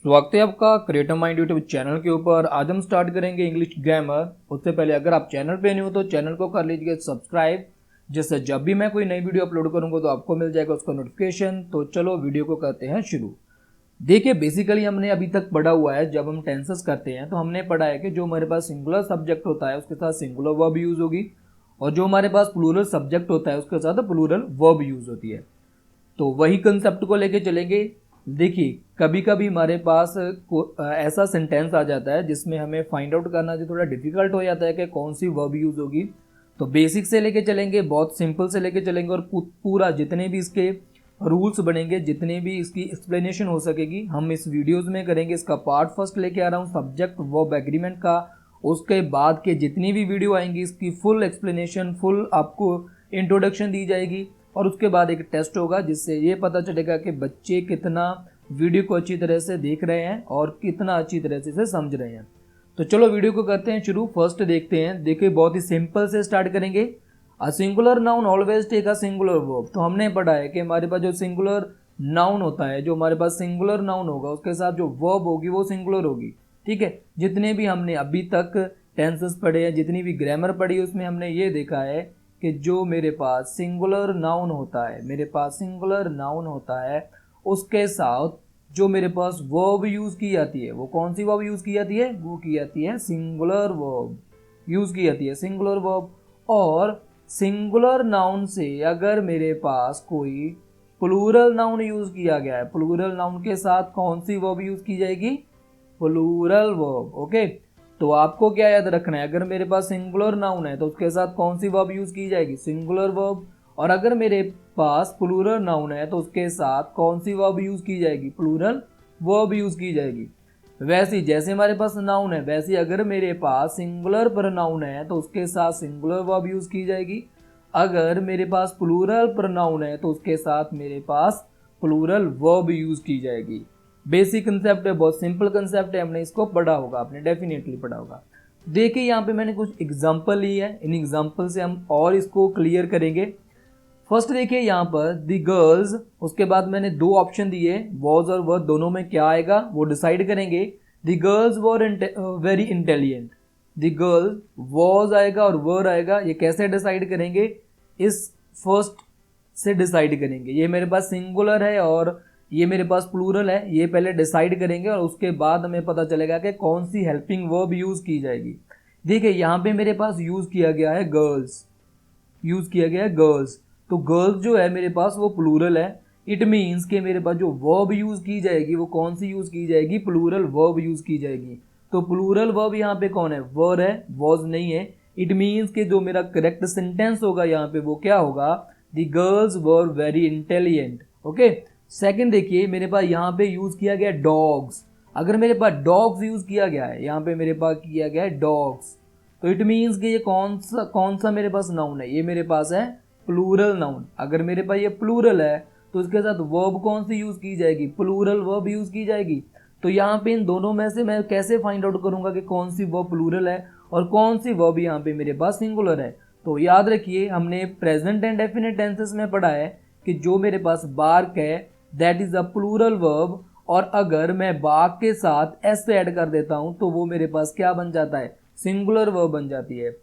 स्वागत है आपका क्रिएटिव माइंड यूट्यूब चैनल के ऊपर। आज हम स्टार्ट करेंगे इंग्लिश ग्रामर। उससे पहले अगर आप चैनल पे नहीं हो तो चैनल को कर लीजिए सब्सक्राइब, जिससे जब भी मैं कोई नई वीडियो अपलोड करूंगा तो आपको मिल जाएगा उसका नोटिफिकेशन। तो चलो वीडियो को करते हैं शुरू। देखिए बेसिकली हमने अभी तक पढ़ा हुआ है, जब हम टेंसेस करते हैं तो हमने पढ़ा है कि जो हमारे पास सिंगुलर सब्जेक्ट होता है उसके साथ सिंगुलर वर्ब यूज होगी, और जो हमारे पास प्लूरल सब्जेक्ट होता है उसके साथ प्लूरल वर्ब यूज होती है। तो वही कंसेप्ट को लेके चलेंगे। देखिए कभी कभी हमारे पास ऐसा सेंटेंस आ जाता है जिसमें हमें फाइंड आउट करना जो थोड़ा डिफिकल्ट हो जाता है कि कौन सी वर्ब यूज होगी। तो बेसिक से लेके चलेंगे, बहुत सिंपल से लेके चलेंगे, और पूरा जितने भी इसके रूल्स बनेंगे, जितने भी इसकी एक्सप्लेनेशन हो सकेगी हम इस वीडियोस में करेंगे। इसका पार्ट फर्स्ट लेके आ रहा हूँ सब्जेक्ट वर्ब एग्रीमेंट का। उसके बाद के जितनी भी वीडियो आएंगी इसकी फुल एक्सप्लेनेशन, फुल आपको इंट्रोडक्शन दी जाएगी, और उसके बाद एक टेस्ट होगा जिससे ये पता चलेगा कि बच्चे कितना वीडियो को अच्छी तरह से देख रहे हैं और कितना अच्छी तरह से इसे समझ रहे हैं। तो चलो वीडियो को करते हैं शुरू। फर्स्ट देखते हैं। देखिए बहुत ही सिंपल से स्टार्ट करेंगे। A singular noun always take a singular verb. तो हमने पढ़ा है कि हमारे पास जो सिंगुलर नाउन होता है, जो हमारे पास सिंगुलर नाउन होगा उसके साथ जो वर्ब होगी वो सिंगुलर होगी। ठीक है, जितने भी हमने अभी तक टेंसेस पढ़े हैं, जितनी भी ग्रामर पढ़ी है, उसमें हमने ये देखा है कि जो मेरे पास सिंगुलर नाउन होता है, मेरे पास सिंगुलर नाउन होता है उसके साथ जो मेरे पास वर्ब यूज की जाती है वो कौन सी वर्ब यूज की जाती है, वो की जाती है सिंगुलर वर्ब यूज की जाती है, सिंगुलर वर्ब। और सिंगुलर नाउन से अगर मेरे पास कोई प्लूरल नाउन यूज किया गया है, प्लूरल नाउन के साथ कौन सी वर्ब यूज की जाएगी, प्लूरल वर्ब। ओके, तो आपको क्या याद रखना है, अगर मेरे पास सिंगुलर नाउन है तो उसके साथ कौन सी वर्ब यूज की जाएगी, सिंगुलर वर्ब। और अगर मेरे पास प्लूरल नाउन है तो उसके साथ कौन सी वर्ब यूज की जाएगी, प्लूरल वर्ब यूज की जाएगी। वैसे जैसे हमारे पास नाउन है वैसे अगर मेरे पास सिंगुलर प्रोनाउन है तो उसके साथ सिंगुलर वर्ब यूज की जाएगी। अगर मेरे पास प्लूरल प्रोनाउन है तो उसके साथ मेरे पास प्लूरल वर्ब यूज की जाएगी। बेसिक कंसेप्ट है, बहुत सिंपल कंसेप्ट है, हमने इसको पढ़ा होगा, आपने डेफिनेटली पढ़ा होगा। देखिए यहाँ पे मैंने कुछ एग्जांपल ली है, इन एग्जांपल से हम और इसको क्लियर करेंगे। फर्स्ट देखिए यहाँ पर द गर्ल्स, उसके बाद मैंने दो ऑप्शन दिए, वॉज और वर, दोनों में क्या आएगा वो डिसाइड करेंगे। The girls were very intelligent, the girl was आएगा और वर आएगा, ये कैसे डिसाइड करेंगे, इस फर्स्ट से डिसाइड करेंगे। ये मेरे पास सिंगुलर है और ये मेरे पास प्लूरल है, ये पहले डिसाइड करेंगे और उसके बाद हमें पता चलेगा कि कौन सी हेल्पिंग वर्ब यूज की जाएगी। देखिए यहाँ पे मेरे पास यूज किया गया है गर्ल्स, यूज किया गया है गर्ल्स, तो गर्ल्स जो है मेरे पास वो प्लूरल है। इट मीन्स कि मेरे पास जो वर्ब यूज की जाएगी वो कौन सी यूज की जाएगी, प्लूरल वर्ब यूज की जाएगी। तो प्लूरल वर्ब यहाँ पे कौन है, वर है, वॉज नहीं है। इट मीन्स कि जो मेरा करेक्ट सेंटेंस होगा यहाँ पे वो क्या होगा, the girls were very intelligent. Okay, second देखिए मेरे पास यहाँ पे यूज किया गया डॉग्स। अगर मेरे पास डॉग्स यूज किया गया है, यहाँ पे मेरे पास किया गया है डॉग्स, तो इट मीन्स कि ये कौन सा मेरे पास नाउन है, ये मेरे पास है प्लूरल नाउन। अगर मेरे पास ये प्लूरल है तो इसके साथ वर्ब कौन सी यूज की जाएगी, प्लूरल वर्ब यूज की जाएगी। तो यहाँ पे इन दोनों में से मैं कैसे फाइंड आउट करूंगा कि कौन सी वर्ब प्लूरल है और कौन सी वर्ब यहाँ पे मेरे पास सिंगुलर है। तो याद रखिए हमने प्रेजेंट एंड डेफिनेट टेंसेस में पढ़ा है कि जो मेरे पास बार्क है that is a plural verb, और अगर मैं बाग के साथ एस ऐड कर देता हूं तो वो मेरे पास क्या बन जाता है, सिंगुलर वर्ब बन जाती है।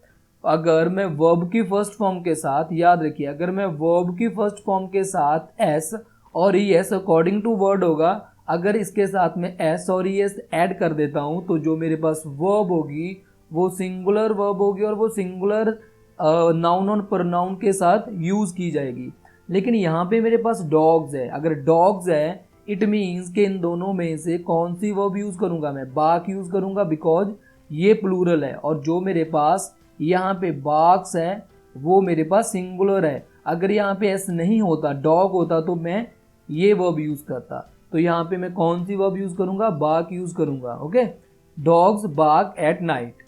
अगर मैं वर्ब की फर्स्ट फॉर्म के साथ, याद रखिए अगर मैं वर्ब की फर्स्ट फॉर्म के साथ एस और E S according to word होगा, अगर इसके साथ में एस और ई एस ऐड कर देता हूं तो जो मेरे पास वर्ब होगी वो सिंगुलर वर्ब होगी और वो सिंगुलर नाउन और प्रोनाउन के साथ यूज की जाएगी। लेकिन यहाँ पे मेरे पास डॉग्स है, अगर डॉग्स है इट मीन्स कि इन दोनों में से कौन सी वर्ब यूज करूंगा, मैं बाक यूज करूंगा, बिकॉज ये प्लूरल है और जो मेरे पास यहाँ पे बाक्स है वो मेरे पास सिंगुलर है। अगर यहाँ पे एस नहीं होता, डॉग होता, तो मैं ये वर्ब यूज करता। तो यहाँ पे मैं कौन सी वर्ब यूज करूंगा, बाक यूज करूंगा। ओके, डॉग्स बाक एट नाइट।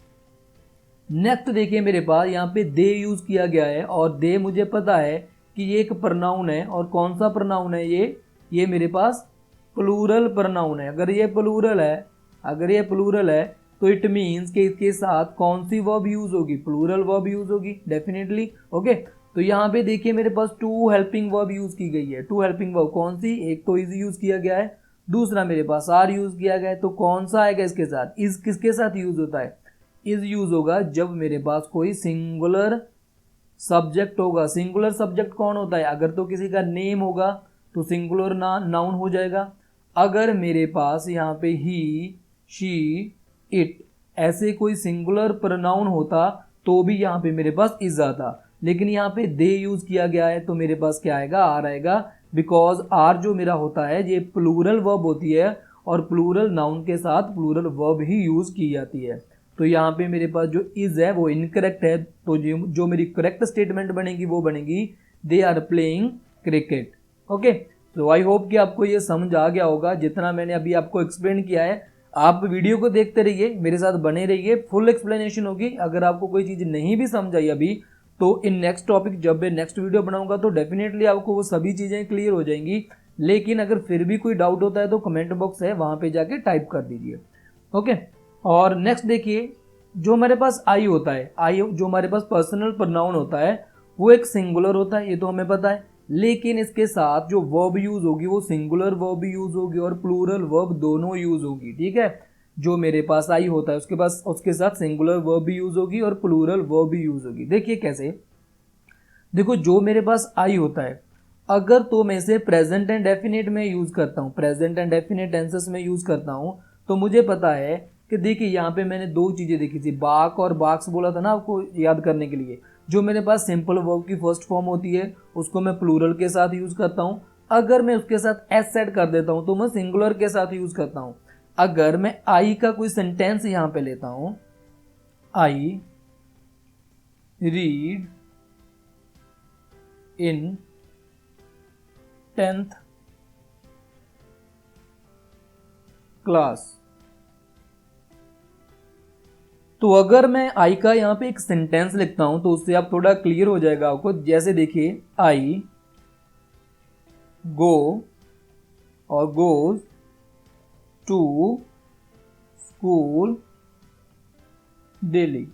नेक्स्ट देखिए मेरे पास यहाँ पे दे यूज किया गया है और दे मुझे पता है कि ये एक प्रोनाउन है, और कौन सा प्रोनाउन है ये मेरे पास प्लूरल प्रोनाउन है। अगर ये प्लूरल है, अगर ये प्लूरल है तो इट मीन्स कि इसके साथ कौन सी वर्ब यूज होगी, प्लूरल वर्ब यूज होगी डेफिनेटली। ओके, तो यहाँ पे देखिए मेरे पास टू हेल्पिंग वर्ब यूज की गई है। टू हेल्पिंग वर्ब कौन सी, एक तो इज यूज किया गया है, दूसरा मेरे पास आर यूज किया गया है, तो कौन सा आएगा इसके साथ? इज किसके साथ यूज होता है? इज यूज होगा जब मेरे पास कोई सिंगुलर सब्जेक्ट होगा। सिंगुलर सब्जेक्ट कौन होता है? अगर तो किसी का नेम होगा तो सिंगुलर नाउन हो जाएगा। अगर मेरे पास यहाँ पे ही, शी, इट ऐसे कोई सिंगुलर प्रोनाउन होता तो भी यहाँ पे मेरे पास इज आता, लेकिन यहाँ पे दे यूज किया गया है तो मेरे पास क्या आएगा? आर आएगा, बिकॉज आर जो मेरा होता है ये प्लूरल वर्ब होती है और प्लूरल नाउन के साथ प्लूरल वर्ब ही यूज की जाती है। तो यहाँ पे मेरे पास जो इज है वो इनकरेक्ट है, तो जो मेरी करेक्ट स्टेटमेंट बनेगी वो बनेगी they are playing cricket. Okay, तो आई होप कि आपको ये समझ आ गया होगा जितना मैंने अभी आपको एक्सप्लेन किया है। आप वीडियो को देखते रहिए, मेरे साथ बने रहिए, फुल एक्सप्लेनेशन होगी। अगर आपको कोई चीज़ नहीं भी समझ आई अभी तो इन नेक्स्ट टॉपिक जब मैं नेक्स्ट वीडियो बनाऊंगा तो डेफिनेटली आपको वो सभी चीज़ें क्लियर हो जाएंगी। लेकिन अगर फिर भी कोई डाउट होता है तो कमेंट बॉक्स है, वहाँ पे जाके टाइप कर दीजिए। ओके, और नेक्स्ट देखिए, जो हमारे पास आई होता है, आई जो हमारे पास पर्सनल प्रोनाउन होता है वो एक सिंगुलर होता है, ये तो हमें पता है। लेकिन इसके साथ जो वर्ब यूज होगी वो सिंगुलर वर्ब भी यूज होगी और प्लूरल वर्ब दोनों यूज होगी। ठीक है, जो मेरे पास आई होता है उसके साथ सिंगुलर वर्ब भी यूज होगी और प्लूरल वर्ब भी यूज होगी। देखिए कैसे, देखो जो मेरे पास आई होता है अगर तो मैं इसे प्रेजेंट एंड डेफिनेट में यूज करता हूँ, प्रेजेंट एंड डेफिनेट टेंसेस में यूज करता हूँ, तो मुझे पता है कि देखिए यहाँ पे मैंने दो चीजें देखी थी, बाक और बाक्स बोला था ना आपको याद करने के लिए। जो मेरे पास सिंपल वर्ब की फर्स्ट फॉर्म होती है उसको मैं प्लूरल के साथ यूज करता हूँ। अगर मैं उसके साथ एस ऐड कर देता हूँ तो मैं सिंगुलर के साथ यूज करता हूँ। अगर मैं आई का कोई सेंटेंस यहाँ पे लेता हूँ, I read in 10th class, तो अगर मैं आई का यहाँ पे एक सेंटेंस लिखता हूं तो उससे आप थोड़ा क्लियर हो जाएगा आपको। जैसे देखिए, आई गो और गोज टू स्कूल डेली।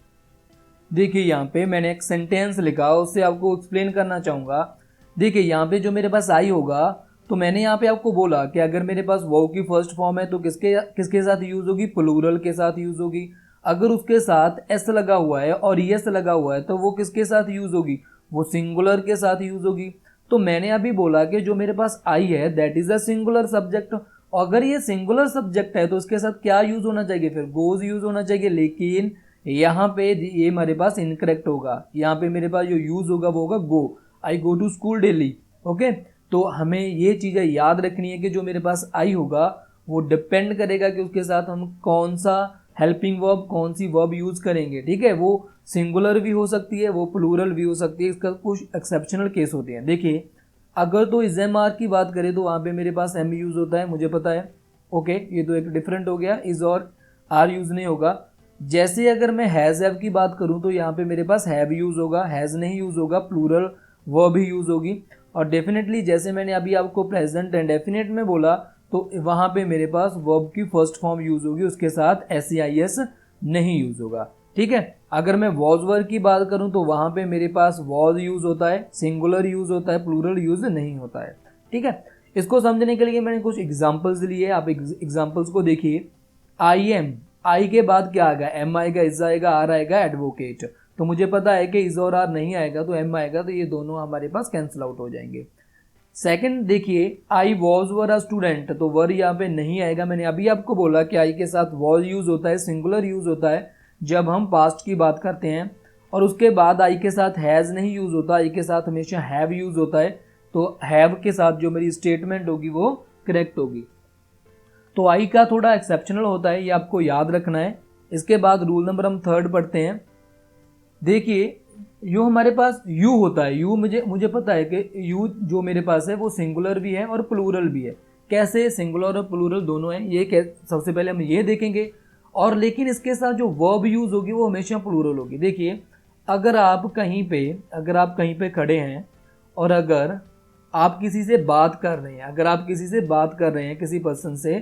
देखिए यहाँ पे मैंने एक सेंटेंस लिखा, उससे आपको एक्सप्लेन करना चाहूंगा। देखिए यहाँ पे जो मेरे पास आई होगा तो मैंने यहाँ पे आपको बोला कि अगर मेरे पास वर्ब की फर्स्ट फॉर्म है तो किसके साथ यूज होगी? प्लूरल के साथ यूज होगी। अगर उसके साथ एस लगा हुआ है और एस लगा हुआ है तो वो किसके साथ यूज होगी? वो सिंगुलर के साथ यूज होगी। तो मैंने अभी बोला कि जो मेरे पास आई है that is a singular subject. अगर ये सिंगुलर सब्जेक्ट है तो उसके साथ क्या यूज होना चाहिए? फिर गोज यूज होना चाहिए। लेकिन यहाँ पे ये हमारे पास इनकरेक्ट होगा। यहाँ पे मेरे पास जो यूज होगा वो होगा go, I go to school daily. Okay, तो हमें ये चीज़ें याद रखनी है कि जो मेरे पास आई होगा वो डिपेंड करेगा कि उसके साथ हम कौन सा हेल्पिंग वर्ब, कौन सी वर्ब यूज करेंगे। ठीक है, वो सिंगुलर भी हो सकती है, वो प्लूरल भी हो सकती है, इसका कुछ एक्सेप्शनल केस होते हैं। देखिए अगर तो इज एम आर की बात करें तो वहाँ पे मेरे पास एम यूज होता है, मुझे पता है। ओके, ये तो एक डिफरेंट हो गया, इज और आर यूज नहीं होगा। जैसे अगर मैं हैज़ हैव की बात करूं तो यहाँ पे मेरे पास हैव यूज होगा, हैज़ नहीं यूज होगा, प्लूरल वर्ब ही यूज होगी। और डेफिनेटली जैसे मैंने अभी आपको प्रेजेंट एंड डेफिनेट में बोला तो वहाँ पे मेरे पास वर्ब की फर्स्ट फॉर्म यूज होगी, उसके साथ एस ई आई एस नहीं यूज होगा। ठीक है, अगर मैं वॉज वर्ब की बात करूं तो वहाँ पे मेरे पास वॉज यूज होता है, सिंगुलर यूज होता है, प्लूरल यूज नहीं होता है। ठीक है, इसको समझने के लिए मैंने कुछ एग्जाम्पल्स लिए, आप एग्जाम्पल्स को देखिए। आई एम, आई के बाद क्या आएगा? एम आएगा, इज आएगा, आर आएगा, एडवोकेट। तो मुझे पता है कि इज और आर नहीं आएगा तो एम आएगा, तो ये दोनों हमारे पास कैंसिल आउट हो जाएंगे। सेकंड देखिए, I was were a student, तो वर यहाँ पे नहीं आएगा। मैंने अभी आपको बोला कि आई के साथ वॉज यूज होता है, सिंगुलर यूज होता है जब हम पास्ट की बात करते हैं। और उसके बाद आई के साथ हैज़ नहीं यूज होता, आई के साथ हमेशा हैव यूज होता है। तो हैव के साथ जो मेरी स्टेटमेंट होगी वो करेक्ट होगी। तो आई का थोड़ा एक्सेप्शनल होता है, ये आपको याद रखना है। इसके बाद रूल नंबर हम थर्ड पढ़ते हैं। देखिए यू हमारे पास यू होता है, यू मुझे पता है कि यू जो मेरे पास है वो सिंगुलर भी है और प्लूरल भी है। कैसे सिंगुलर और प्लूरल दोनों हैं ये सबसे पहले हम ये देखेंगे। और लेकिन इसके साथ जो वर्ब यूज होगी वो हमेशा प्लूरल होगी। देखिए अगर आप कहीं पे खड़े हैं और अगर आप किसी से बात कर रहे हैं, किसी पर्सन से,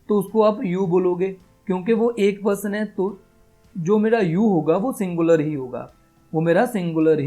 तो उसको आप यू बोलोगे क्योंकि वो एक पर्सन है। तो जो मेरा यू होगा वो सिंगुलर ही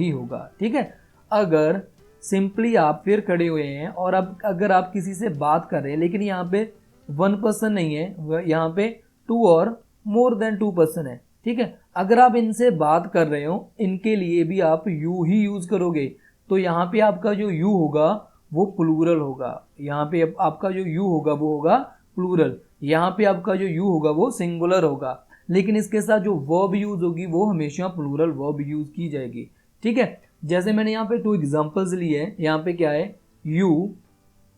होगा, ठीक है। अगर सिंपली आप फिर खड़े हुए हैं और अब अगर आप किसी से बात कर रहे हैं लेकिन यहाँ पे वन पर्सन नहीं है, यहाँ पे टू और मोर देन टू पर्सन है। ठीक है, अगर आप इनसे बात कर रहे हो इनके लिए भी आप यू ही यूज करोगे, तो यहाँ पे आपका जो यू होगा वो प्लूरल होगा। यहाँ पे आपका जो यू होगा वो होगा प्लूरल, यहाँ पे आपका जो यू होगा वो सिंगुलर होगा। लेकिन इसके साथ जो वर्ब यूज होगी वो हमेशा प्लूरल वर्ब यूज की जाएगी। ठीक है, जैसे मैंने यहाँ पे 2 एग्जांपल्स लिए हैं। यहाँ पे क्या है, यू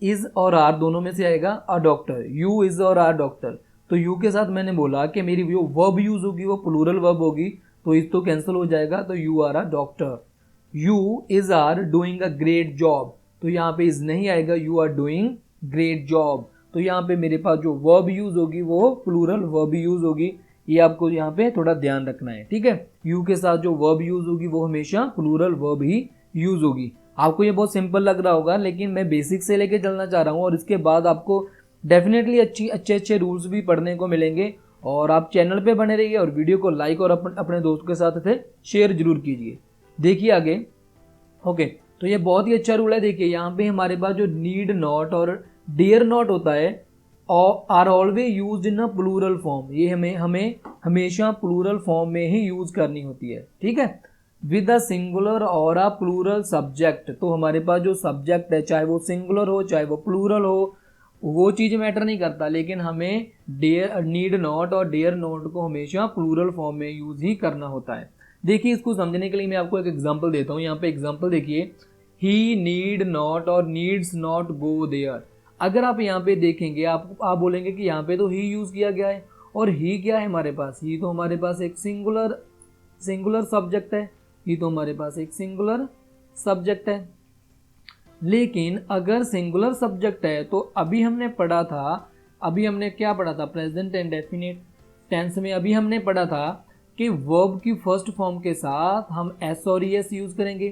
इज और आर दोनों में से आएगा अ डॉक्टर, यू इज और आर डॉक्टर। तो यू के साथ मैंने बोला कि मेरी जो वर्ब यूज होगी वो प्लूरल वर्ब होगी, तो इस तो कैंसिल हो जाएगा, तो you are a doctor. You is are doing a great job, तो यहाँ पे इज नहीं आएगा, you are doing great job. तो यहाँ पे मेरे पास जो वर्ब यूज होगी वो प्लूरल वर्ब यूज होगी, ये आपको यहाँ पे थोड़ा ध्यान रखना है। ठीक है, यू के साथ जो वर्ब यूज होगी वो हमेशा प्लूरल वर्ब ही यूज होगी। आपको ये बहुत सिंपल लग रहा होगा, लेकिन मैं बेसिक से लेके चलना चाह रहा हूँ और इसके बाद आपको डेफिनेटली अच्छे रूल्स भी पढ़ने को मिलेंगे। और आप चैनल पे बने रहिए और वीडियो को लाइक और अपने दोस्तों के साथ थे शेयर जरूर कीजिए। देखिए आगे, ओके, तो ये बहुत ही अच्छा रूल है। देखिए यहाँ पे हमारे पास जो नीड नॉट और डियर नॉट होता है are always used in a plural form, ये हमें हमेशा प्लूरल फॉर्म में ही यूज करनी होती है। ठीक है, विद अ सिंगुलर और अ प्लूरल सब्जेक्ट, तो हमारे पास जो सब्जेक्ट है चाहे वो सिंगुलर हो चाहे वो प्लूरल हो वो चीज मैटर नहीं करता, लेकिन हमें डेयर नीड नॉट और डेयर नॉट को हमेशा प्लूरल फॉर्म में यूज ही करना होता है। देखिए इसको समझने के लिए मैं आपको एक एग्जांपल देता हूँ। यहाँ पे एग्जांपल देखिए, ही नीड नॉट और नीड्स नॉट गो देयर। अगर आप यहाँ पे देखेंगे आप बोलेंगे कि यहाँ पे तो ही यूज किया गया है, और ही क्या है हमारे पास, ही तो हमारे पास एक सिंगुलर सब्जेक्ट है, ही तो हमारे पास एक सिंगुलर सब्जेक्ट है। लेकिन अगर सिंगुलर सब्जेक्ट है तो अभी हमने क्या पढ़ा था, प्रेजेंट एंड डेफिनेट टेंस में अभी हमने पढ़ा था कि वर्ब की फर्स्ट फॉर्म के साथ हम एस और एस यूज करेंगे।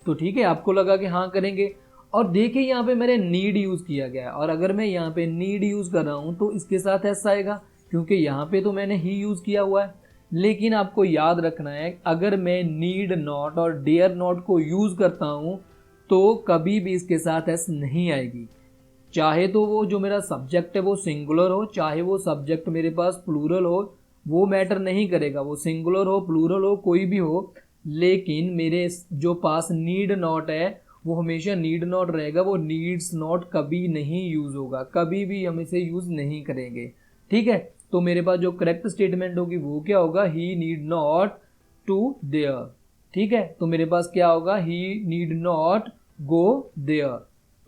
तो ठीक है, आपको लगा कि हाँ करेंगे, और देखिए यहाँ पे मैंने नीड यूज किया गया है, और अगर मैं यहाँ पे नीड यूज कर रहा हूँ तो इसके साथ एस आएगा, क्योंकि यहाँ पे तो मैंने ही यूज किया हुआ है। लेकिन आपको याद रखना है, अगर मैं नीड नॉट और डेयर नॉट को यूज करता हूँ तो कभी भी इसके साथ एस नहीं आएगी, चाहे तो वो जो मेरा सब्जेक्ट है वो सिंगुलर हो चाहे वो सब्जेक्ट मेरे पास प्लूरल हो, वो मैटर नहीं करेगा, वो सिंगुलर हो प्लूरल हो कोई भी हो। लेकिन मेरे जो पास नीड नॉट है वो हमेशा नीड नॉट रहेगा, वो नीड्स नॉट कभी नहीं यूज होगा, कभी भी हम इसे यूज नहीं करेंगे। ठीक है, तो मेरे पास जो करेक्ट स्टेटमेंट होगी वो क्या होगा, ही नीड नॉट टू देयर। ठीक है, तो मेरे पास क्या होगा, ही नीड नॉट गो देयर।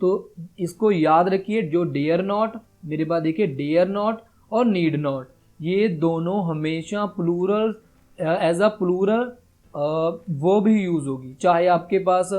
तो इसको याद रखिए, जो डेयर नॉट मेरे पास देखिए, डेयर नॉट और नीड नॉट ये दोनों हमेशा plural as a plural verb ही यूज होगी, चाहे आपके पास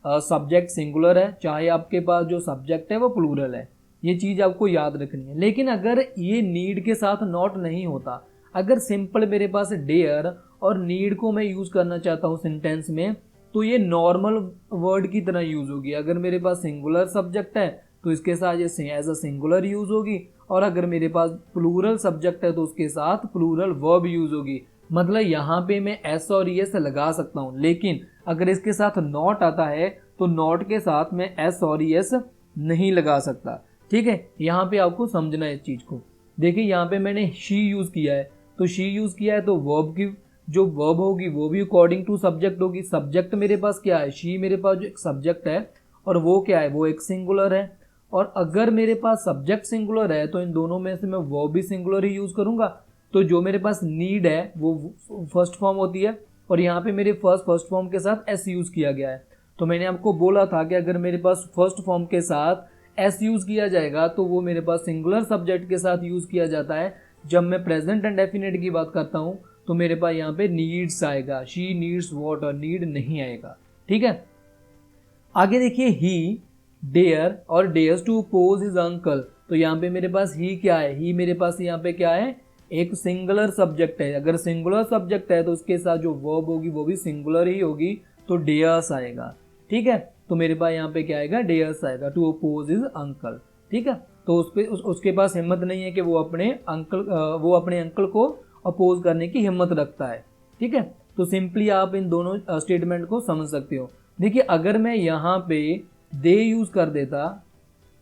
सब्जेक्ट सिंगुलर है चाहे आपके पास जो सब्जेक्ट है वो प्लूरल है, ये चीज आपको याद रखनी है। लेकिन अगर ये नीड के साथ नॉट नहीं होता, अगर सिंपल मेरे पास डेयर और नीड को मैं यूज करना चाहता हूँ सेंटेंस में, तो ये नॉर्मल वर्ड की तरह यूज होगी। अगर मेरे पास सिंगुलर सब्जेक्ट है तो इसके साथ ये एज अ सिंगुलर यूज होगी, और अगर मेरे पास प्लूरल सब्जेक्ट है तो उसके साथ प्लूरल वर्ब यूज होगी। मतलब यहाँ पे मैं एस और एस लगा सकता हूँ, लेकिन अगर इसके साथ नॉट आता है तो नॉट के साथ मैं एस और एस नहीं लगा सकता। ठीक है, यहाँ पे आपको समझना है इस चीज को। देखिए यहाँ पे मैंने शी यूज किया है, तो शी यूज किया है तो वर्ब की जो वर्ब होगी वो भी अकॉर्डिंग टू सब्जेक्ट होगी। सब्जेक्ट मेरे पास क्या है, शी मेरे पास जो एक सब्जेक्ट है और वो क्या है, वो एक सिंगुलर है। और अगर मेरे पास सब्जेक्ट सिंगुलर है तो इन दोनों में से मैं वर्ब भी सिंगुलर ही यूज करूंगा। तो जो मेरे पास नीड है वो फर्स्ट फॉर्म होती है, और यहाँ पे मेरे फर्स्ट फॉर्म के साथ एस यूज किया गया है। तो मैंने आपको बोला था कि अगर मेरे पास फर्स्ट फॉर्म के साथ एस यूज किया जाएगा तो वो मेरे पास सिंगुलर सब्जेक्ट के साथ यूज किया जाता है। जब मैं प्रेजेंट एंड डेफिनेट की बात करता हूँ तो मेरे पास यहाँ पे नीड्स आएगा, शी नीड्स वॉट, और नीड नहीं आएगा। ठीक है, आगे देखिए, ही डेयर और dares to pose his uncle. तो यहाँ पे मेरे पास ही क्या है, ही मेरे पास यहाँ पे क्या है, एक सिंगुलर सब्जेक्ट है। अगर सिंगुलर सब्जेक्ट है तो उसके साथ जो वर्ब होगी वो भी सिंगुलर ही होगी, तो डेयर्स आएगा। ठीक है, तो मेरे पास यहाँ पे क्या आएगा, डेयर्स आएगा, टू अपोज हिज अंकल। ठीक है, तो उसके पास हिम्मत नहीं है कि वो अपने अंकल को अपोज करने की हिम्मत रखता है। ठीक है, तो सिंपली आप इन दोनों स्टेटमेंट को समझ सकते हो। देखिए अगर मैं यहाँ पे दे यूज कर देता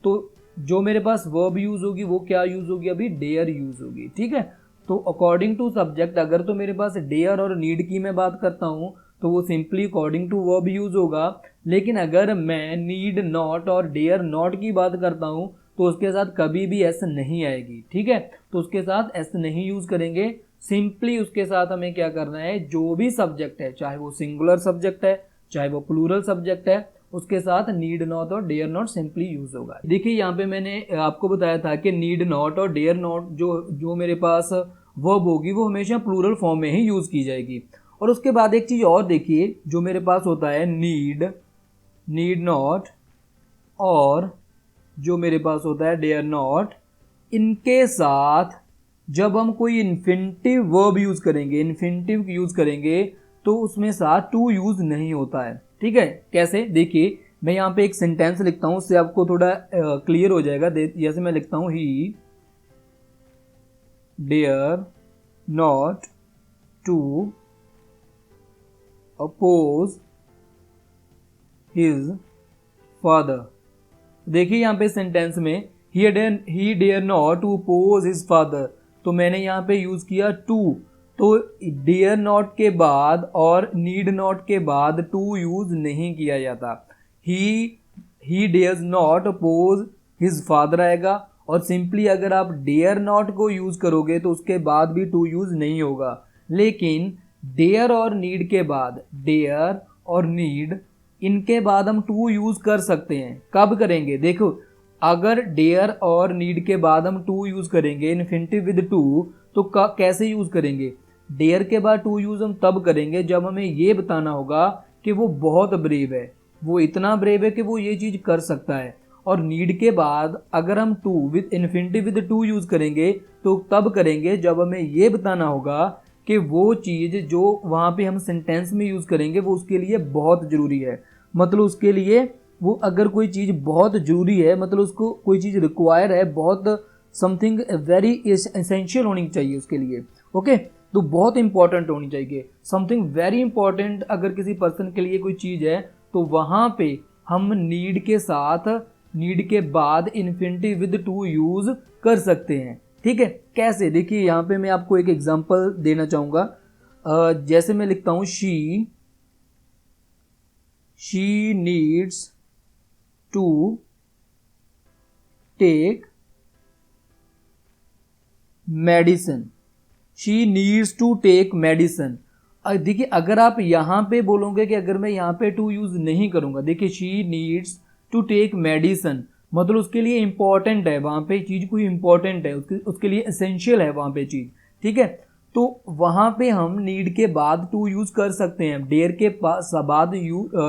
तो जो मेरे पास वर्ब यूज होगी वो क्या यूज होगी, अभी डेयर यूज होगी। ठीक है, तो अकॉर्डिंग टू सब्जेक्ट अगर तो मेरे पास डेयर और नीड की मैं बात करता हूँ तो वो simply according to verb use होगा। लेकिन अगर मैं नीड नॉट और डेयर नॉट की बात करता हूँ तो उसके साथ कभी भी एस नहीं आएगी। ठीक है, तो उसके साथ एस नहीं यूज करेंगे, सिंपली उसके साथ हमें क्या करना है, जो भी सब्जेक्ट है चाहे वो सिंगुलर सब्जेक्ट है चाहे वो प्लूरल सब्जेक्ट है, उसके साथ नीड नॉट और डेयर नॉट सिंपली यूज होगा। देखिए यहाँ पे मैंने आपको बताया था कि नीड नॉट और डेयर नॉट जो मेरे पास वर्ब होगी वो हमेशा प्लूरल फॉर्म में ही यूज की जाएगी। और उसके बाद एक चीज और देखिए, जो मेरे पास होता है नीड नॉट और जो मेरे पास होता है डेयर नॉट, इनके साथ जब हम कोई इन्फिनिटिव वर्ब यूज करेंगे तो उसमें साथ टू यूज नहीं होता है। ठीक है, कैसे, देखिए मैं यहाँ पे एक सेंटेंस लिखता हूँ, उससे आपको थोड़ा क्लियर हो जाएगा। जैसे मैं लिखता हूँ he dare not to oppose his father. देखिए यहाँ पे सेंटेंस में he dare not to oppose his father, तो मैंने यहाँ पे यूज किया टू, तो डेयर नॉट के बाद और नीड नॉट के बाद टू यूज नहीं किया जाता। He dares not oppose his father आएगा, और सिंपली अगर आप डेयर नॉट को यूज करोगे तो उसके बाद भी टू यूज नहीं होगा। लेकिन डेयर और नीड के बाद, डेयर और नीड इनके बाद हम टू यूज कर सकते हैं। कब करेंगे, देखो अगर डेयर और नीड के बाद हम टू यूज करेंगे इन्फिनिटिव विद टू, तो कैसे यूज करेंगे, डेयर के बाद टू यूज हम तब करेंगे जब हमें ये बताना होगा कि वो बहुत ब्रेव है, वो इतना ब्रेव है कि वो ये चीज कर सकता है। और नीड के बाद अगर हम to with infinitive with to use करेंगे तो तब करेंगे जब हमें ये बताना होगा कि वो चीज जो वहां पे हम सेंटेंस में यूज करेंगे वो उसके लिए बहुत जरूरी है। मतलब उसके लिए वो अगर कोई चीज बहुत जरूरी है, मतलब उसको कोई चीज रिक्वायर है, बहुत समथिंग वेरी एसेंशियल होनी चाहिए उसके लिए। ओके, तो बहुत इंपॉर्टेंट होनी चाहिए, समथिंग वेरी इंपॉर्टेंट अगर किसी पर्सन के लिए कोई चीज है तो वहां पे हम नीड के साथ, नीड के बाद इन्फिनिटिव विद टू यूज कर सकते हैं। ठीक है, कैसे, देखिए यहाँ पे मैं आपको एक एग्जांपल देना चाहूंगा। जैसे मैं लिखता हूं she needs to take medicine, she needs to take medicine. देखिए अगर आप यहाँ पे बोलोगे कि अगर मैं यहाँ पे टू यूज नहीं करूंगा, देखिए she needs to take medicine मतलब उसके लिए इंपॉर्टेंट है, वहां पे चीज कोई इंपॉर्टेंट है, उसके लिए एसेंशियल है वहां पे चीज। ठीक है, तो वहां पे हम नीड के बाद टू यूज कर सकते हैं, डेयर के बाद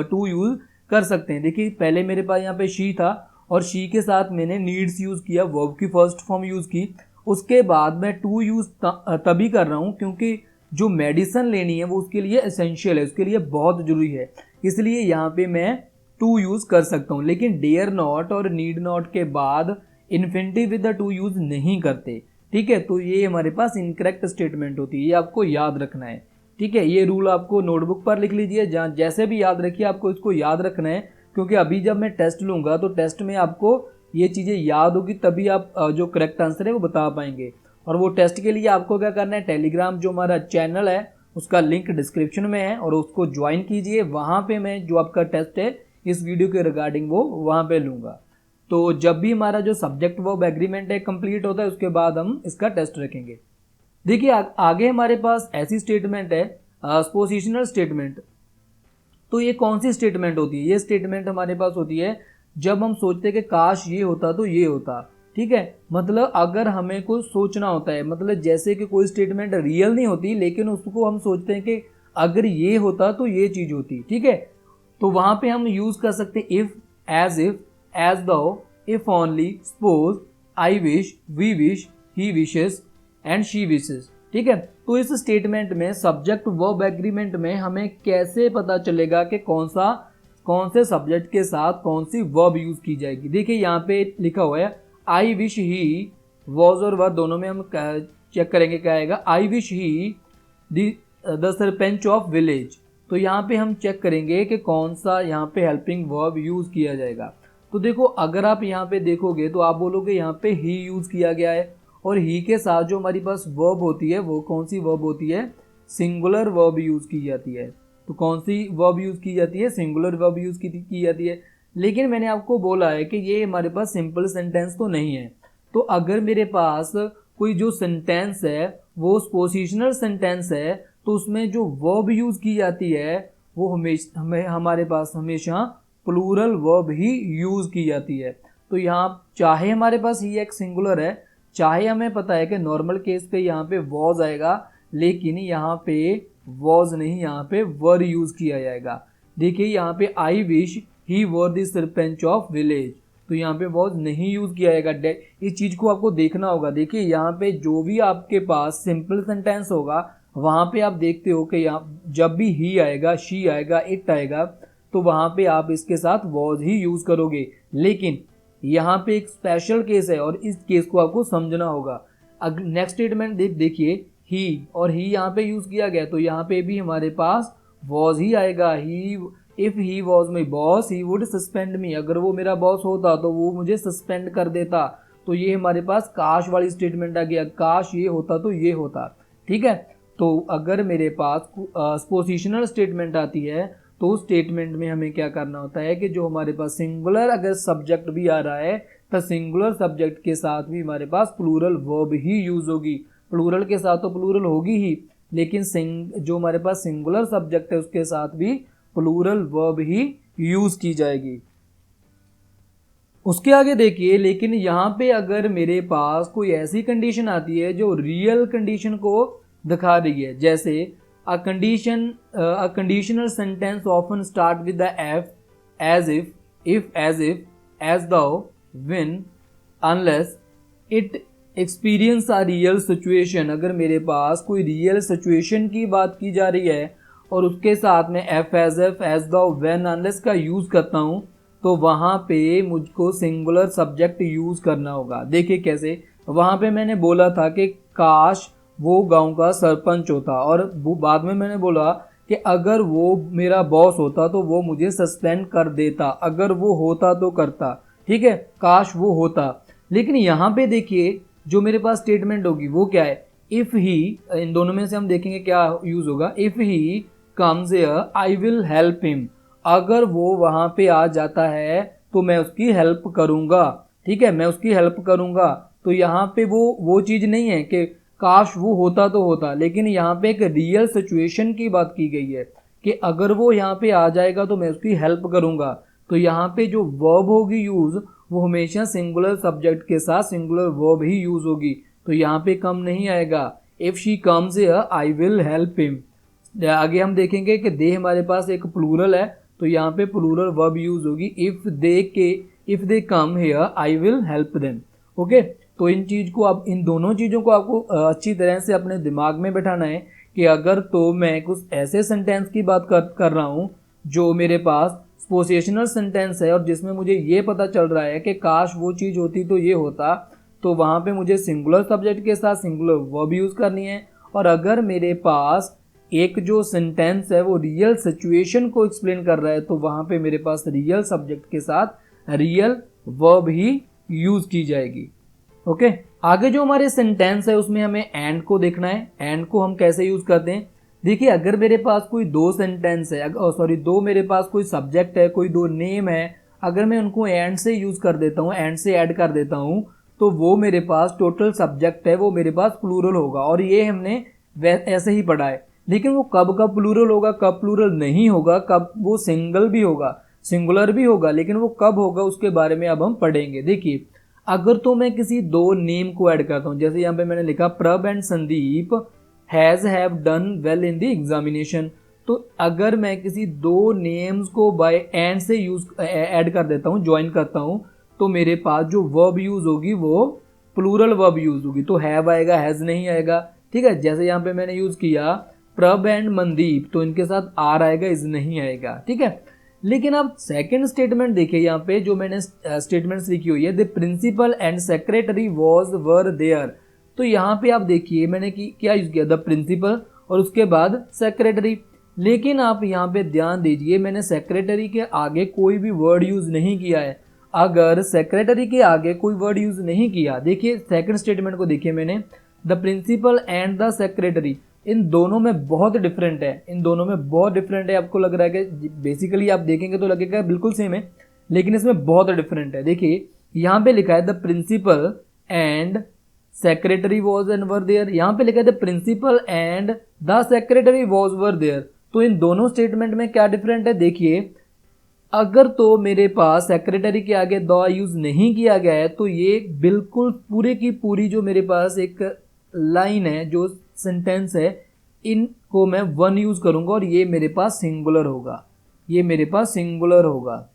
टू यूज कर सकते हैं। देखिए पहले मेरे पास यहाँ पे शी था और शी के साथ मैंने नीड्स यूज किया, वर्ब की फर्स्ट फॉर्म यूज की, उसके बाद मैं टू यूज तभी कर रहा हूं क्योंकि जो मेडिसिन लेनी है वो उसके लिए एसेंशियल है, उसके लिए बहुत जरूरी है, इसलिए यहाँ पे मैं टू यूज कर सकता हूँ। लेकिन डेयर नॉट और नीड नॉट के बाद infinitive with the two use नहीं करते। ठीक है, तो ये हमारे पास इनकरेक्ट स्टेटमेंट होती है, ये आपको याद रखना है। ठीक है, ये रूल आपको नोटबुक पर लिख लीजिए, जहाँ जैसे भी याद रखिए आपको इसको याद रखना है, क्योंकि अभी जब मैं टेस्ट लूंगा तो टेस्ट में आपको ये चीज़ें याद होगी, तभी आप जो करेक्ट आंसर है वो बता पाएंगे। और वो टेस्ट के लिए आपको क्या करना है, टेलीग्राम जो हमारा चैनल है उसका लिंक डिस्क्रिप्शन में है और उसको ज्वाइन कीजिए, वहाँ पे मैं जो आपका टेस्ट है इस वीडियो के रिगार्डिंग वो वहाँ पे लूँगा। तो जब भी हमारा जो सब्जेक्ट वर्ब एग्रीमेंट है कंप्लीट होता है उसके बाद हम इसका टेस्ट रखेंगे। देखिए आगे हमारे पास ऐसी स्टेटमेंट है पोजिशनल स्टेटमेंट। तो ये कौन सी स्टेटमेंट होती है, ये स्टेटमेंट हमारे पास होती है जब हम सोचते हैं कि काश ये होता तो ये होता। ठीक है, मतलब अगर हमें कुछ सोचना होता है, मतलब जैसे कि कोई स्टेटमेंट रियल नहीं होती लेकिन उसको हम सोचते हैं कि अगर ये होता तो ये चीज होती। ठीक है, तो वहां पे हम यूज कर सकते हैं if, as though, if only, suppose, I wish, we wish, he wishes and she wishes. ठीक है, तो इस स्टेटमेंट में सब्जेक्ट वर्ब एग्रीमेंट में हमें कैसे पता चलेगा कि कौन से सब्जेक्ट के साथ कौन सी वर्ब यूज की जाएगी। देखिए यहाँ पे लिखा हुआ है आई विश ही, वॉज और वर दोनों में हम चेक करेंगे क्या आएगा, I wish he the sarpanch of village. तो यहाँ पे हम चेक करेंगे कि कौन सा यहाँ पे हेल्पिंग वर्ब यूज किया जाएगा। तो देखो अगर आप यहाँ पे देखोगे तो आप बोलोगे यहाँ पे ही यूज किया गया है, और ही के साथ जो हमारी पास वर्ब होती है वो कौन सी वर्ब होती है, सिंगुलर वर्ब यूज की जाती है। तो कौन सी वर्ब यूज की जाती है, सिंगुलर वर्ब यूज की जाती है। लेकिन मैंने आपको बोला है कि ये हमारे पास सिंपल सेंटेंस तो नहीं है। तो अगर मेरे पास कोई जो सेंटेंस है वो पोजिशनल सेंटेंस है, तो उसमें जो वर्ब यूज की जाती है वो हमारे पास हमेशा प्लूरल वर्ब ही यूज की जाती है। तो यहाँ चाहे हमारे पास ही एक सिंगुलर है, चाहे हमें पता है कि नॉर्मल केस पे यहाँ पे वॉज आएगा, लेकिन यहाँ पे वॉज नहीं, यहाँ पे वर यूज किया जाएगा। देखिए यहाँ पे I wish he were the sarpanch of village, तो यहाँ पे वॉज नहीं यूज किया जाएगा। इस चीज को आपको देखना होगा। देखिए यहाँ पे जो भी आपके पास सिंपल सेंटेंस होगा वहां पे आप देखते हो कि यहाँ जब भी ही आएगा, शी आएगा, इट आएगा, तो वहां पे आप इसके साथ वॉज ही यूज करोगे। लेकिन यहाँ पे एक स्पेशल केस है और इस केस को आपको समझना होगा। नेक्स्ट स्टेटमेंट देखिए, ही, और ही यहाँ पे यूज किया गया, तो यहाँ पे भी हमारे पास वॉज ही आएगा। He, if he was my boss he would suspend me, अगर वो मेरा बॉस होता तो वो मुझे सस्पेंड कर देता। तो ये हमारे पास काश वाली स्टेटमेंट आ गया, काश ये होता तो ये होता। ठीक है, तो अगर मेरे पास पोजिशनल स्टेटमेंट आती है तो उस स्टेटमेंट में हमें क्या करना होता है कि जो हमारे पास सिंगुलर अगर सब्जेक्ट भी आ रहा है तो सिंगुलर सब्जेक्ट के साथ भी हमारे पास प्लूरल वर्ब ही यूज होगी। प्लूरल के साथ तो प्लूरल होगी ही, लेकिन जो हमारे पास सिंगुलर सब्जेक्ट है उसके साथ भी प्लूरल वर्ब ही यूज की जाएगी। उसके आगे देखिए, लेकिन यहाँ पे अगर मेरे पास कोई ऐसी कंडीशन आती है जो रियल कंडीशन को दिखा रही है, जैसे a conditional sentence often start with the as if, as if, as though, when, unless it experience a real situation। अगर मेरे पास कोई रियल सिचुएशन की बात की जा रही है और उसके साथ में as though, when, unless का यूज करता हूँ, तो वहां पे मुझको सिंगुलर सब्जेक्ट यूज करना होगा। देखिए कैसे, वहां पे मैंने बोला था कि काश वो गांव का सरपंच होता, और बाद में मैंने बोला कि अगर वो मेरा बॉस होता तो वो मुझे सस्पेंड कर देता, अगर वो होता तो करता। ठीक है, काश वो होता। लेकिन यहाँ पे देखिए जो मेरे पास स्टेटमेंट होगी वो क्या है, इफ ही, इन दोनों में से हम देखेंगे क्या यूज होगा। If he comes here I will help him, अगर वो वहां पे आ जाता है तो मैं उसकी हेल्प करूंगा। ठीक है, मैं उसकी हेल्प करूंगा। तो यहाँ पे वो चीज नहीं है कि काश वो होता तो होता, लेकिन यहाँ पे एक रियल सिचुएशन की बात की गई है कि अगर वो यहाँ पे आ जाएगा तो मैं उसकी हेल्प करूंगा। तो यहाँ पे जो वर्ब होगी यूज वो हमेशा सिंगुलर सब्जेक्ट के साथ सिंगुलर वर्ब ही यूज होगी। तो यहाँ पे कम नहीं आएगा। If she comes here I will help him. आगे हम देखेंगे कि दे हमारे पास एक प्लूरल है, तो यहाँ पे प्लूरल वर्ब यूज होगी। If they come here I will help them. Okay, तो इन दोनों चीज़ों को आपको अच्छी तरह से अपने दिमाग में बैठाना है कि अगर तो मैं कुछ ऐसे सेंटेंस की बात कर रहा हूँ जो मेरे पास पोजिशनल सेंटेंस है और जिसमें मुझे ये पता चल रहा है कि काश वो चीज़ होती तो ये होता, तो वहाँ पे मुझे सिंगुलर सब्जेक्ट के साथ सिंगुलर वर्ब यूज़ करनी है। और अगर मेरे पास एक जो सेंटेंस है वो रियल सिचुएशन को एक्सप्लेन कर रहा है तो वहाँ पे मेरे पास रियल सब्जेक्ट के साथ रियल वर्ब ही यूज़ की जाएगी। ओके, आगे जो हमारे सेंटेंस है उसमें हमें एंड को देखना है। एंड को हम कैसे यूज करते हैं, देखिए अगर मेरे पास कोई दो सेंटेंस है, दो मेरे पास कोई सब्जेक्ट है, कोई दो नेम है, अगर मैं उनको एंड से यूज कर देता हूँ, एंड से ऐड कर देता हूँ, तो वो मेरे पास टोटल सब्जेक्ट है वो मेरे पास प्लूरल होगा। और ये हमने ऐसे ही पढ़ा है। लेकिन वो कब कब प्लूरल होगा, कब प्लूरल नहीं होगा, कब वो सिंगल भी होगा, सिंगुलर भी होगा, लेकिन वो कब होगा उसके बारे में अब हम पढ़ेंगे। देखिए अगर तो मैं किसी दो नेम को ऐड करता हूं, जैसे यहाँ पे मैंने लिखा प्रभ and Sandeep have done well in the examination, तो अगर मैं किसी दो नेम्स को बाय एंड से ऐड कर देता हूँ, ज्वाइन करता हूँ, तो मेरे पास जो वर्ब यूज होगी वो प्लूरल वर्ब यूज होगी। तो हैव आएगा, हैज नहीं आएगा। ठीक है, जैसे यहाँ पे मैंने यूज किया प्रभ एंड मनदीप, तो इनके साथ आर आएगा, इज नहीं आएगा। ठीक है, लेकिन अब सेकंड स्टेटमेंट देखिए, यहाँ पे जो मैंने स्टेटमेंट्स लिखी हुई है, the principal and secretary were there, तो यहाँ पे आप देखिए मैंने क्या यूज किया, द प्रिंसिपल और उसके बाद सेक्रेटरी। लेकिन आप यहाँ पे ध्यान दीजिए मैंने सेक्रेटरी के आगे कोई भी वर्ड यूज नहीं किया है। अगर सेक्रेटरी के आगे कोई वर्ड यूज नहीं किया, देखिए सेकंड स्टेटमेंट को देखिए मैंने, the principal and the secretary, इन दोनों में बहुत डिफरेंट है, इन दोनों में बहुत डिफरेंट है। आपको लग रहा है कि बेसिकली आप देखेंगे तो लगेगा बिल्कुल सेम है, लेकिन इसमें बहुत डिफरेंट है। देखिए यहाँ पे लिखा है the principal and secretary was and were there, यहाँ पे लिखा है the principal and the secretary was were there. तो इन दोनों स्टेटमेंट में क्या डिफरेंट है, देखिए अगर तो मेरे पास सेक्रेटरी के आगे द यूज नहीं किया गया है तो ये बिल्कुल पूरे की पूरी जो मेरे पास एक लाइन है, जो सेंटेंस है, इनको मैं वन यूज करूंगा और ये मेरे पास सिंगुलर होगा, ये मेरे पास सिंगुलर होगा।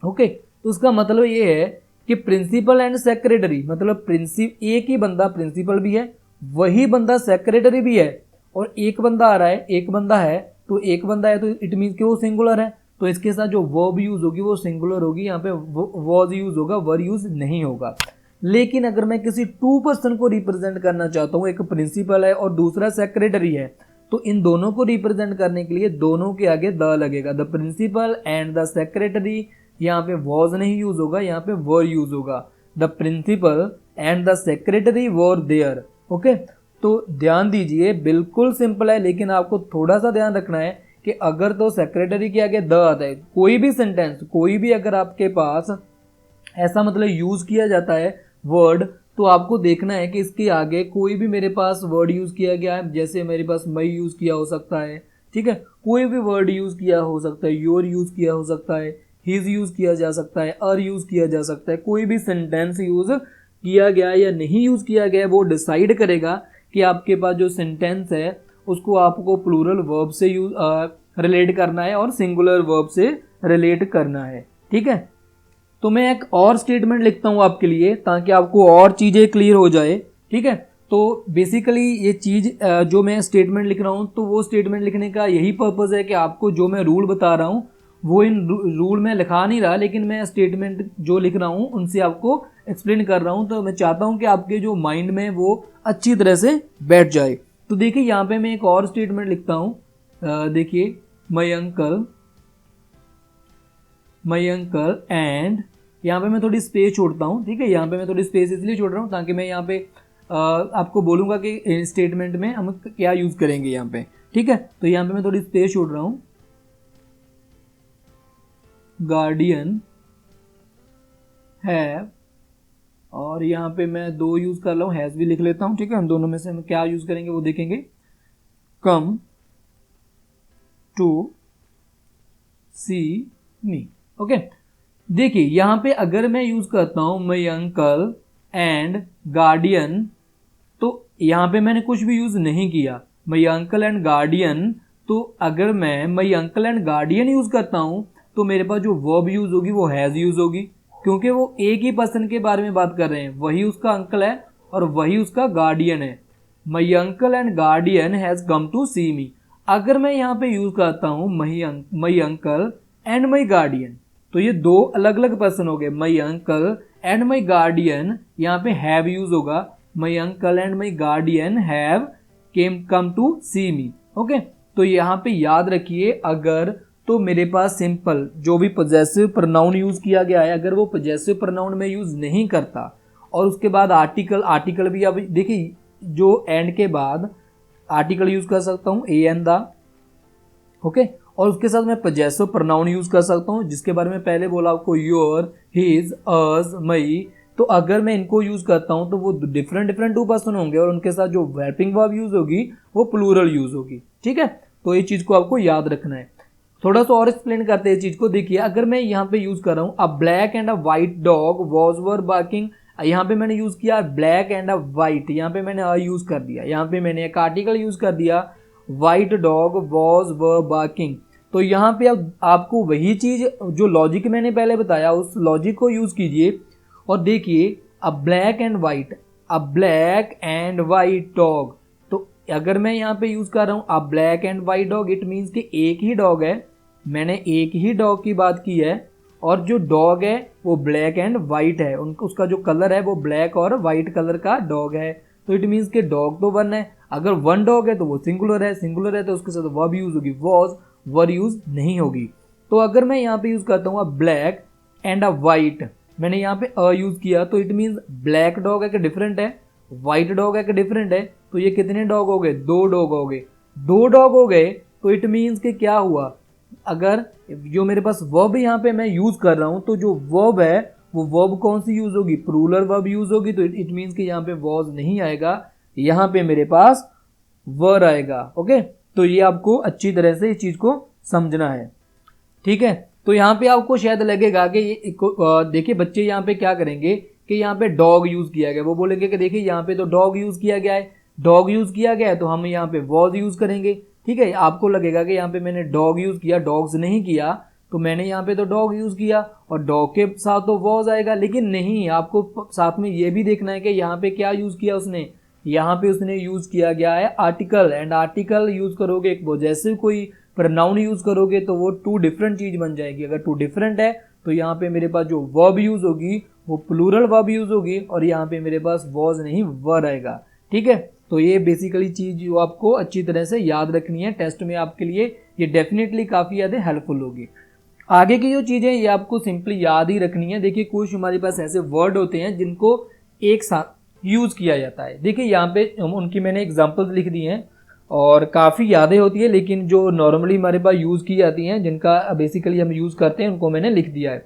ओके, तो उसका मतलब ये है कि प्रिंसिपल एंड सेक्रेटरी, मतलब एक ही बंदा प्रिंसिपल भी है, वही बंदा सेक्रेटरी भी है, और एक बंदा आ रहा है, एक बंदा है, तो एक बंदा है तो इट मीन्स कि वो सिंगुलर है, तो इसके साथ जो वर्ब यूज होगी वो सिंगुलर होगी, यहाँ पे वॉज यूज होगा, वर यूज नहीं होगा। लेकिन अगर मैं किसी टू पर्सन को रिप्रेजेंट करना चाहता हूँ, एक प्रिंसिपल है और दूसरा सेक्रेटरी है, तो इन दोनों को रिप्रेजेंट करने के लिए दोनों के आगे द लगेगा, the principal and the secretary. यहाँ पे वॉज नहीं यूज होगा, यहाँ पे वर यूज होगा, the principal and the secretary were there. Okay, तो ध्यान दीजिए बिल्कुल सिंपल है, लेकिन आपको थोड़ा सा ध्यान रखना है कि अगर तो सेक्रेटरी के आगे द आता है, कोई भी सेंटेंस, कोई भी अगर आपके पास ऐसा मतलब यूज किया जाता है वर्ड, तो आपको देखना है कि इसके आगे कोई भी मेरे पास वर्ड यूज किया गया है, जैसे मेरे पास मई यूज किया हो सकता है, ठीक है, कोई भी वर्ड यूज किया हो सकता है, योर यूज किया हो सकता है, हिज यूज किया जा सकता है, अर यूज किया जा सकता है, कोई भी सेंटेंस यूज किया गया या नहीं यूज किया गया, वो डिसाइड करेगा कि आपके पास जो सेंटेंस है उसको आपको प्लूरल वर्ब से रिलेट करना है और सिंगुलर वर्ब से रिलेट करना है। ठीक है, तो मैं एक और स्टेटमेंट लिखता हूं आपके लिए ताकि आपको और चीज़ें क्लियर हो जाए। ठीक है, तो बेसिकली ये चीज़ जो मैं स्टेटमेंट लिख रहा हूं, तो वो स्टेटमेंट लिखने का यही पर्पज़ है कि आपको जो मैं रूल बता रहा हूं वो इन रूल में लिखा नहीं रहा, लेकिन मैं स्टेटमेंट जो लिख रहा हूं उनसे आपको एक्सप्लेन कर रहा हूं, तो मैं चाहता हूं कि आपके जो माइंड में वो अच्छी तरह से बैठ जाए। तो देखिए यहाँ पे मैं एक और स्टेटमेंट लिखता हूँ, देखिए माई अंकल एंड, यहाँ पे मैं थोड़ी स्पेस छोड़ता हूँ। ठीक है, यहाँ पे मैं थोड़ी स्पेस इसलिए छोड़ रहा हूँ ताकि मैं यहाँ पे आपको बोलूँगा कि स्टेटमेंट में हम क्या यूज़ करेंगे यहाँ पे। ठीक है, तो यहाँ पे मैं थोड़ी स्पेस छोड़ रहा हूँ, गार्डियन हैव, और यहाँ पे मैं दो यूज़ कर रहा हूँ, हैज़ भी लिख लेता हूँ। ठीक है, हम दोनों में से हम क्या यूज़ करेंगे वो देखेंगे। कम टू सी मी। ओके, देखिए यहाँ पे अगर मैं यूज़ करता हूँ माई अंकल एंड गार्डियन, तो यहाँ पे मैंने कुछ भी यूज़ नहीं किया, माई अंकल एंड गार्डियन। तो अगर मैं माई अंकल एंड गार्डियन यूज़ करता हूँ तो मेरे पास जो वर्ब यूज़ होगी वो हैज़ यूज़ होगी, क्योंकि वो एक ही पर्सन के बारे में बात कर रहे हैं, वही उसका अंकल है और वही उसका गार्डियन है। My uncle and guardian has come to see me. अगर मैं यहाँ पे यूज़ करता हूँ my uncle and my guardian, तो ये दो अलग अलग पर्सन हो गए। My uncle and my guardian, यहाँ पे हैव यूज होगा, my uncle and my guardian have come to see me. Okay, तो यहाँ पे याद रखिए, अगर तो मेरे पास सिंपल जो भी पोजेसिव प्रोनाउन यूज किया गया है, अगर वो पोजेसिव प्रोनाउन में यूज नहीं करता और उसके बाद आर्टिकल भी, अब देखिए जो एंड के बाद आर्टिकल यूज कर सकता हूँ, ए एंड द। ओके, और उसके साथ मैं पोजेसिव प्रोनाउन यूज कर सकता हूँ, जिसके बारे में पहले बोला आपको, योर, हिज, अस, मई। तो अगर मैं इनको यूज करता हूँ तो वो डिफरेंट टू पर्सन होंगे और उनके साथ जो हेल्पिंग वर्ब यूज होगी वो प्लूरल यूज होगी। ठीक है, तो ये चीज को आपको याद रखना है। थोड़ा सा और एक्सप्लेन करते हैं चीज को। देखिए अगर मैं यहाँ पे यूज कर रहा हूँ, अ black and a white dog was were barking, यहाँ पे मैंने यूज किया ब्लैक एंड अ व्हाइट, यहाँ पे मैंने अ यूज कर दिया, यहाँ पे मैंने एक आर्टिकल यूज कर दिया, white dog was were barking. तो यहाँ पे अब आपको वही चीज जो लॉजिक मैंने पहले बताया उस लॉजिक को यूज कीजिए और देखिए, अ ब्लैक एंड व्हाइट डॉग। तो अगर मैं यहाँ पे यूज कर रहा हूँ अ black and white dog, it means कि एक ही डॉग है, मैंने एक ही डॉग की बात की है और जो डॉग है वो ब्लैक एंड वाइट है, उसका जो कलर है वो ब्लैक और वाइट कलर का डॉग है। तो इट मीन्स कि डॉग तो वन है, अगर वन डॉग है तो वो सिंगुलर है तो उसके साथ वर्ब यूज होगी, वॉज, वर यूज नहीं होगी। तो अगर मैं यहाँ पे यूज करता हूँ ब्लैक एंड अ वाइट, मैंने यहाँ पे अ यूज किया तो इट मीन्स ब्लैक डॉग एक डिफरेंट है, व्हाइट डॉग एक डिफरेंट है। तो ये कितने डॉग हो गए? 2 डॉग हो गए। 2 डॉग हो गए तो इट मीन्स कि क्या हुआ, अगर जो मेरे पास वर्ब यहाँ पे मैं यूज कर रहा हूँ तो जो वर्ब है वो वर्ब कौन सी यूज होगी? प्लूरल वर्ब यूज होगी। तो इट मीन्स कि यहाँ पे वॉज नहीं आएगा, यहाँ पे मेरे पास वर आएगा। ओके, तो ये आपको अच्छी तरह से इस चीज को समझना है, ठीक है। तो यहाँ पे आपको शायद लगेगा कि ये देखिए बच्चे यहाँ पे क्या करेंगे कि यहाँ पे डॉग यूज किया गया, वो बोलेंगे कि देखिए यहाँ पे तो डॉग यूज किया गया है, डॉग यूज किया गया है तो हम यहाँ पे वॉज यूज करेंगे, ठीक है। आपको लगेगा कि यहाँ पे मैंने डॉग यूज किया, डॉग्स नहीं किया, तो मैंने यहाँ पे तो डॉग यूज किया और डॉग के साथ तो वॉज आएगा। लेकिन नहीं, आपको साथ में ये भी देखना है कि यहाँ पे क्या यूज किया उसने, यहाँ पे उसने यूज किया गया है आर्टिकल, एंड आर्टिकल यूज करोगे एक पॉजेसिव कोई प्रोनाउन यूज करोगे तो वो 2 डिफरेंट चीज बन जाएगी। अगर 2 डिफरेंट है तो यहाँ पे मेरे पास जो वर्ब यूज होगी वो प्लूरल वर्ब यूज होगी और यहाँ पे मेरे पास वॉज नहीं वर आएगा, ठीक है। तो ये बेसिकली चीज जो आपको अच्छी तरह से याद रखनी है, टेस्ट में आपके लिए ये डेफिनेटली काफी ज्यादा हेल्पफुल होगी। आगे की जो चीजें ये आपको सिंपली याद ही रखनी है। देखिए कुछ हमारे पास ऐसे वर्ड होते हैं जिनको एक साथ यूज किया जाता है। देखिए यहाँ पे उनकी मैंने एग्जांपल्स लिख दी हैं और काफ़ी यादें होती है, लेकिन जो नॉर्मली हमारे पास यूज़ की जाती हैं जिनका बेसिकली हम यूज़ करते हैं उनको मैंने लिख दिया है।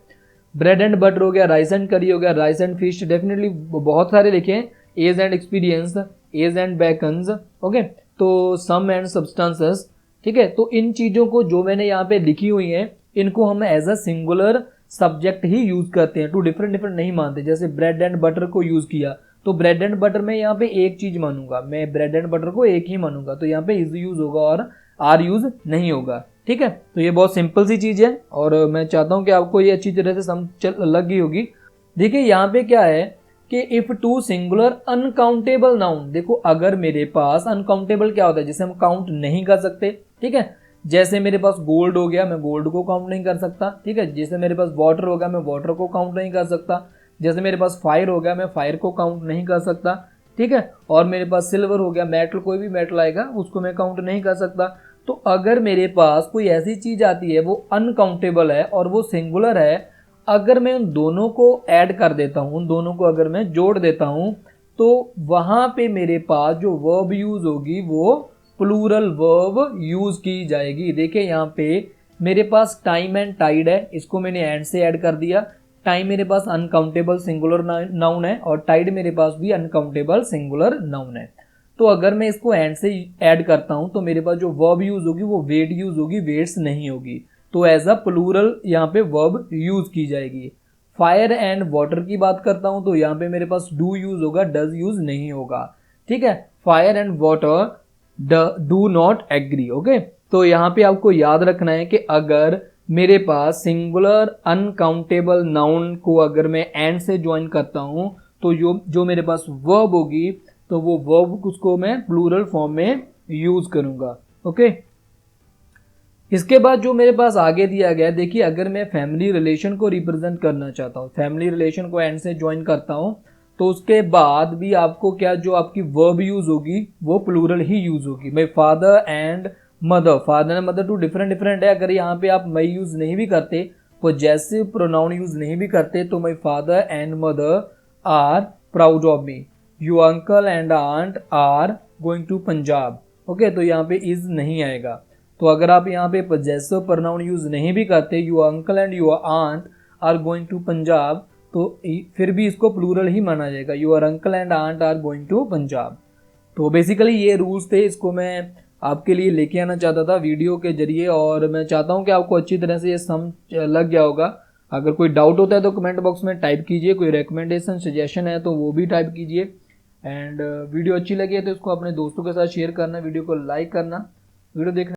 ब्रेड एंड बटर हो गया, राइस एंड करी हो गया, राइस एंड फिश, डेफिनेटली बहुत सारे लिखे हैं। Age and experience, age and bacons, okay, तो सम एंड सब्सटेंसेस, ठीक है। तो इन चीज़ों को जो मैंने यहाँ पे लिखी हुई हैं इनको हम एज अ सिंगुलर सब्जेक्ट ही यूज़ करते हैं, 2 डिफरेंट नहीं मानते। जैसे ब्रेड एंड बटर को यूज़ किया तो ब्रेड एंड बटर में यहाँ पे एक चीज मानूंगा, मैं ब्रेड एंड बटर को एक ही मानूंगा, तो यहाँ पे इज यूज होगा और आर यूज नहीं होगा, ठीक है। तो ये बहुत सिंपल सी चीज है और मैं चाहता हूँ कि आपको ये अच्छी तरह से समझ लग गई होगी। देखिए यहाँ पे क्या है कि if two singular uncountable noun, देखो अगर मेरे पास अनकाउंटेबल क्या होता है, जिसे हम काउंट नहीं कर सकते, ठीक है। जैसे मेरे पास गोल्ड हो गया, मैं गोल्ड को काउंट नहीं कर सकता, ठीक है। जैसे मेरे पास वाटर हो गया, मैं वाटर को काउंट नहीं कर सकता। जैसे मेरे पास फायर हो गया, मैं फायर को काउंट नहीं कर सकता, ठीक है। और मेरे पास सिल्वर हो गया, मेटल, कोई भी मेटल आएगा उसको मैं काउंट नहीं कर सकता। तो अगर मेरे पास कोई ऐसी चीज आती है वो अनकाउंटेबल है और वो सिंगुलर है, अगर मैं उन दोनों को ऐड कर देता हूँ, उन दोनों को अगर मैं जोड़ देता हूँ तो वहां पे मेरे पास जो वर्ब यूज होगी वो प्लूरल वर्ब यूज की जाएगी। देखिए यहाँ पे मेरे पास टाइम एंड टाइड है, इसको मैंने एंड से ऐड कर दिया। टाइम मेरे पास अनकाउंटेबल सिंगुलर नाउन है और टाइड मेरे पास भी अनकाउंटेबल सिंगुलर नाउन है। तो अगर मैं इसको एंड से ऐड करता हूं तो मेरे पास जो वर्ब यूज होगी वो वेट यूज होगी, वेट्स नहीं होगी। तो एज अ प्लूरल यहाँ पे वर्ब यूज की जाएगी। फायर एंड वाटर की बात करता हूं तो यहाँ पे मेरे पास डू यूज होगा, डज यूज नहीं होगा, ठीक है। Fire and water do not agree, okay. तो यहाँ पे आपको याद रखना है कि अगर मेरे पास सिंगुलर अनकाउंटेबल नाउन को अगर मैं एंड से ज्वाइन करता हूं तो जो मेरे पास वर्ब होगी तो वो वर्ब उसको मैं प्लूरल फॉर्म में यूज करूंगा, ओके। इसके बाद जो मेरे पास आगे दिया गया, देखिए अगर मैं फैमिली रिलेशन को रिप्रेजेंट करना चाहता हूँ, फैमिली रिलेशन को एंड से ज्वाइन करता हूँ तो उसके बाद भी आपको क्या, जो आपकी वर्ब यूज होगी वो प्लूरल ही यूज होगी। My father and mother, father and mother 2 different है। अगर यहाँ पे आप मई यूज नहीं भी करते, पॉजेसिव प्रोनाउन यूज नहीं भी करते, तो my father and mother are proud of me, your uncle and aunt are going to Punjab, okay. तो यहाँ पे इज नहीं आएगा। तो अगर आप यहाँ पे पॉजेसिव प्रोनाउन यूज नहीं भी करते, your uncle and your aunt are going to Punjab, तो फिर भी इसको प्लूरल ही माना जाएगा, your uncle and aunt are going to Punjab. तो बेसिकली ये रूल्स थे, इसको मैं आपके लिए लेके आना चाहता था वीडियो के जरिए और मैं चाहता हूँ कि आपको अच्छी तरह से ये समझ लग गया होगा। अगर कोई डाउट होता है तो कमेंट बॉक्स में टाइप कीजिए, कोई रिकमेंडेशन सजेशन है तो वो भी टाइप कीजिए। एंड वीडियो अच्छी लगी है तो इसको अपने दोस्तों के साथ शेयर करना, वीडियो को लाइक करना, वीडियो देखना।